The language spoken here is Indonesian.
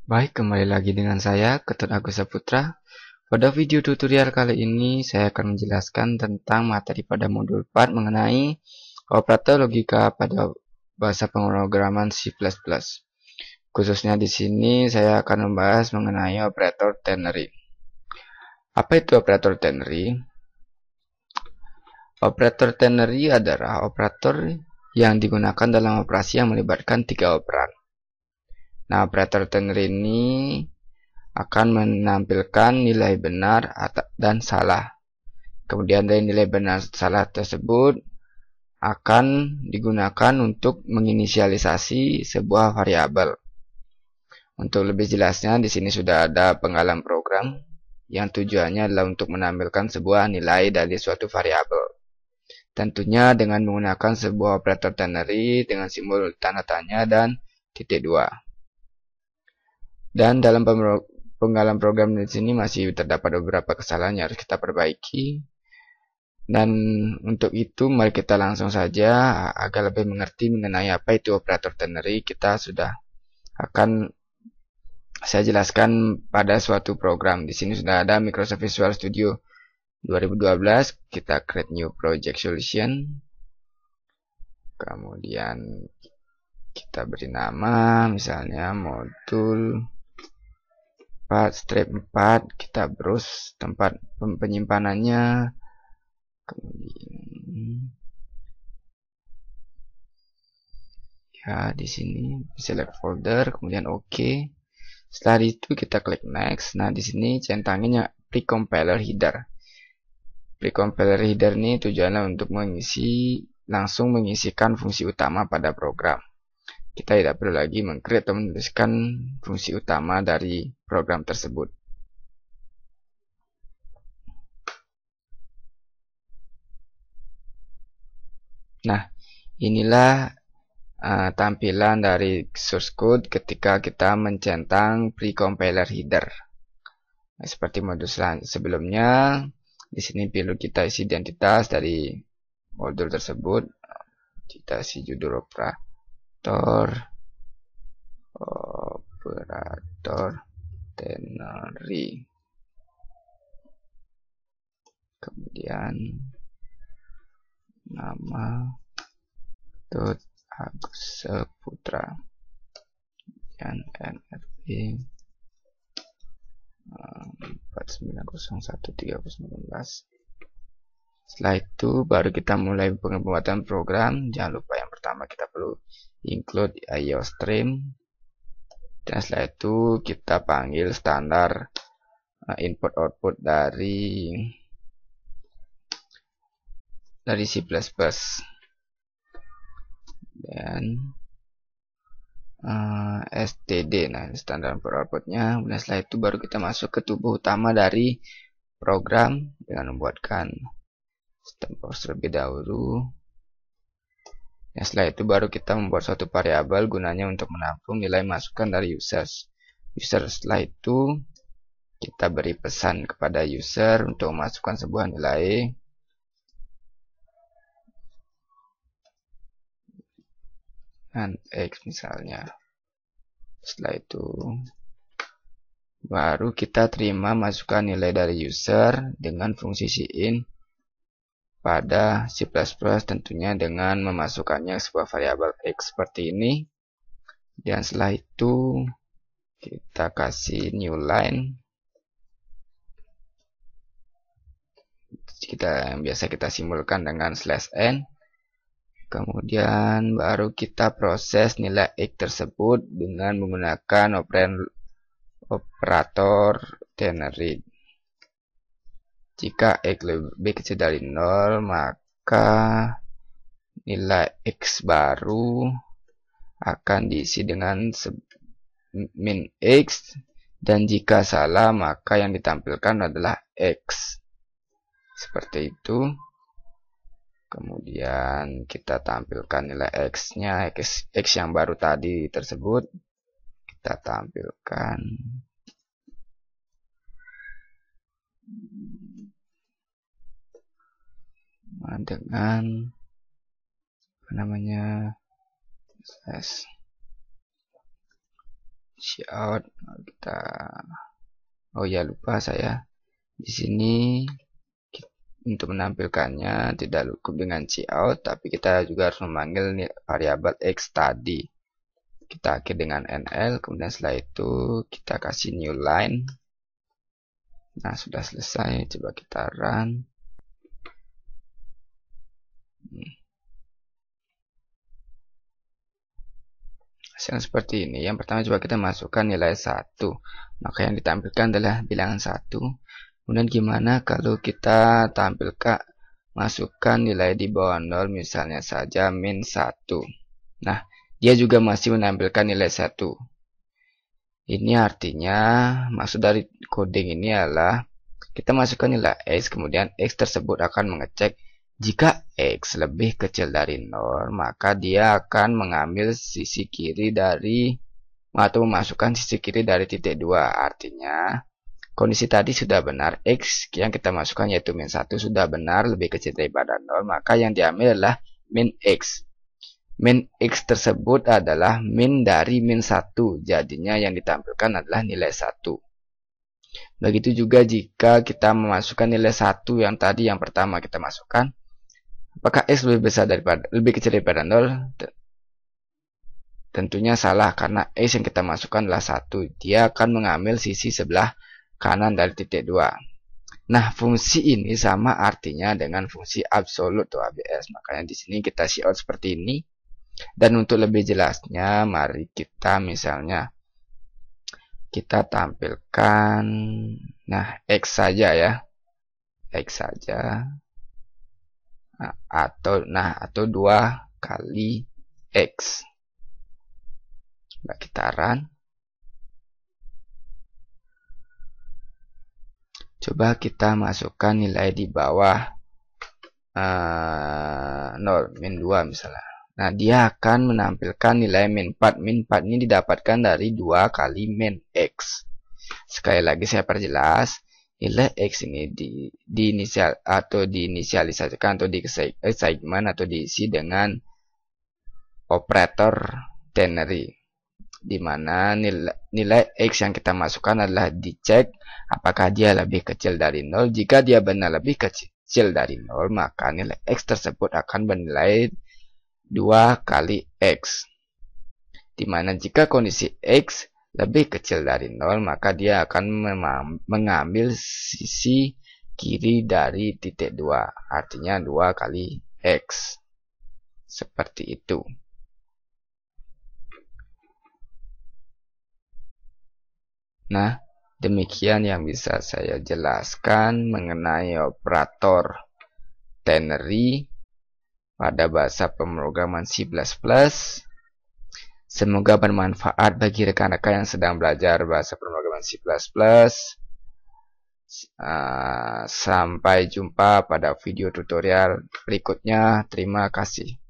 Baik, kembali lagi dengan saya, Ketut Agus Saputra. Pada video tutorial kali ini, saya akan menjelaskan tentang materi pada modul 4 mengenai operator logika pada bahasa pemrograman C++. Khususnya di sini, saya akan membahas mengenai operator ternary. Apa itu operator ternary? Operator ternary adalah operator yang digunakan dalam operasi yang melibatkan 3 operan. Nah, operator ternary ini akan menampilkan nilai benar dan salah. Kemudian dari nilai benar salah tersebut akan digunakan untuk menginisialisasi sebuah variabel. Untuk lebih jelasnya, di sini sudah ada penggalan program yang tujuannya adalah untuk menampilkan sebuah nilai dari suatu variabel. Tentunya dengan menggunakan sebuah operator ternary dengan simbol tanda tanya dan titik 2. Dan dalam penggalan program di sini masih terdapat beberapa kesalahan yang harus kita perbaiki. Dan untuk itu mari kita langsung saja agar lebih mengerti mengenai apa itu operator ternary. Kita sudah akan saya jelaskan pada suatu program. Di sini sudah ada Microsoft Visual Studio 2012. Kita create new project solution. Kemudian kita beri nama misalnya modul strip 4, kita browse tempat penyimpanannya, kemudian ya di sini select folder, kemudian OK. Setelah itu kita klik next. Nah, di sini centangnya precompiler header. Precompiler header ini tujuannya untuk langsung mengisikan fungsi utama pada program. Kita tidak perlu lagi meng-create atau menuliskan fungsi utama dari program tersebut. Nah, inilah tampilan dari source code ketika kita mencentang precompiler header. Nah, seperti modul sebelumnya, di sini perlu kita isi identitas dari modul tersebut. Kita isi judul operator ternary. Kemudian nama Agus Saputra dan NRP 49013019. Setelah itu baru kita mulai pembuatan program. Jangan lupa yang pertama kita perlu include IOStream, dan setelah itu kita panggil standar input output dari C++. Dan std, nah standar input outputnya. Dan setelah itu baru kita masuk ke tubuh utama dari program dengan membuatkan system terlebih dahulu. Dan setelah itu baru kita membuat suatu variabel gunanya untuk menampung nilai masukan dari user. Setelah itu kita beri pesan kepada user untuk memasukkan sebuah nilai. Dan X misalnya. Setelah itu baru kita terima masukan nilai dari user dengan fungsi cin pada C++, tentunya dengan memasukkannya sebuah variabel X seperti ini. Dan setelah itu kita kasih new line, yang biasa kita simbolkan dengan /n. Kemudian baru kita proses nilai X tersebut dengan menggunakan operator ternary. Jika X lebih kecil dari 0, maka nilai X baru akan diisi dengan min X, dan jika salah maka yang ditampilkan adalah X. Seperti itu. Kemudian kita tampilkan nilai X-nya, X yang baru tadi tersebut kita tampilkan dengan slash. cout kita, oh ya lupa saya di sini untuk menampilkannya tidak cukup dengan cout, tapi kita juga harus memanggil variabel x tadi. Kita akhir dengan nl, kemudian setelah itu kita kasih new line. Nah, sudah selesai, coba kita run. Hasil seperti ini. Yang pertama coba kita masukkan nilai 1, maka yang ditampilkan adalah bilangan 1. Kemudian gimana kalau kita tampilkan masukkan nilai di bawah 0, misalnya saja min 1. Nah, dia juga masih menampilkan nilai 1. Ini artinya maksud dari coding ini adalah kita masukkan nilai x, kemudian x tersebut akan mengecek jika x lebih kecil dari 0, maka dia akan mengambil sisi kiri dari atau memasukkan sisi kiri dari titik 2. Artinya kondisi tadi sudah benar, x yang kita masukkan yaitu min 1 sudah benar lebih kecil daripada 0, maka yang diambil adalah min x. Min x tersebut adalah min dari min 1, jadinya yang ditampilkan adalah nilai 1. Begitu juga jika kita memasukkan nilai 1 yang tadi yang pertama kita masukkan, apakah x lebih kecil daripada 0? Tentunya salah, karena x yang kita masukkan adalah 1. Dia akan mengambil sisi sebelah kanan dari titik 2. Nah, fungsi ini sama artinya dengan fungsi absolut atau ABS. Makanya di sini kita cout seperti ini. Dan untuk lebih jelasnya, mari kita misalnya kita tampilkan, nah x saja ya, x saja, atau 2 kali x. Coba kita run. Coba kita masukkan nilai di bawah 0, min 2 misalnya. Nah, dia akan menampilkan nilai min 4. Min 4 ini didapatkan dari 2 kali min x. Sekali lagi saya perjelas, nilai x ini diinisialisasikan atau di segmen atau diisi dengan operator ternary, di mana nilai x yang kita masukkan adalah dicek apakah dia lebih kecil dari 0. Jika dia benar lebih kecil dari 0, maka nilai x tersebut akan bernilai 2 kali x. Dimana jika kondisi x lebih kecil dari 0, maka dia akan mengambil sisi kiri dari titik 2. Artinya 2 kali x. Seperti itu. Nah, demikian yang bisa saya jelaskan mengenai operator ternary pada bahasa pemrograman C++. Semoga bermanfaat bagi rekan-rekan yang sedang belajar bahasa pemrograman C++. Sampai jumpa pada video tutorial berikutnya. Terima kasih.